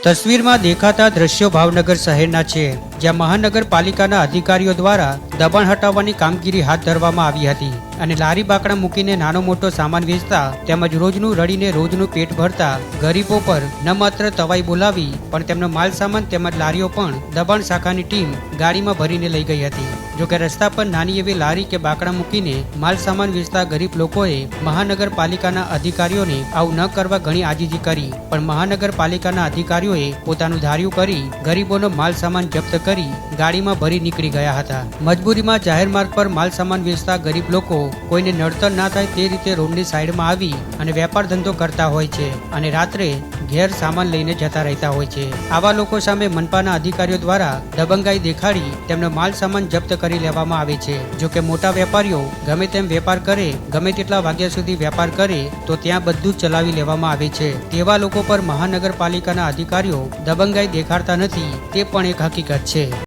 તસવીરમાં દેખાતા દ્રશ્યો ભાવનગર શહેરના છે, જ્યાં મહાનગરપાલિકાના અધિકારીઓ દ્વારા દબાણ હટાવવાની કામગીરી હાથ ધરવામાં આવી હતી અને લારી બાકડા મૂકીને નાનો મોટો સામાન વેચતા તેમજ રોજનું રડીને રોજનું પેટ ભરતા ગરીબો પર ન માત્ર તવાઈ બોલાવી પણ તેમનો માલ સામાન તેમજ લારીઓ પણ દબાણ શાખાની ટીમ ગાડીમાં ભરીને લઈ ગઈ હતી। જોકે રસ્તા પર નાની એવી લારી કે બાકડા મૂકીને માલ સામાન વેચતા ગરીબ લોકોએ મહાનગરપાલિકાના અધિકારીઓને આવું ન કરવા ઘણી આજીજી કરી, પણ મહાનગરપાલિકાના અધિકારીઓએ પોતાનું ધાર્યું કરી ગરીબોનો માલ સામાન જપ્ત કરી ગાડીમાં ભરી નીકળી ગયા હતા। મજબૂરીમાં જાહેર માર્ગ પર માલ સામાન વેચતા ગરીબ લોકો કોઈને નડતર ના થાય તે રીતે રોડની સાઈડમાં આવી અને વેપાર ધંધો કરતા હોય છે અને રાત્રે ઘેર સામાન લઈને જતા રહેતા હોય છે। આવા લોકો સામે મનપાના અધિકારીઓ દ્વારા દબંગાઈ દેખાડી તેમનો માલ સામાન જપ્ત કરી લેવામાં આવે છે। જો કે મોટા વેપારીઓ ગમે તેમ વેપાર કરે, ગમે તેટલા વાગ્યા સુધી વેપાર કરે તો ત્યાં બધું જ ચલાવી લેવામાં આવે છે। તેવા લોકો પર મહાનગરપાલિકાના અધિકારીઓ દબંગાઈ દેખાડતા નથી તે પણ એક હકીકત છે।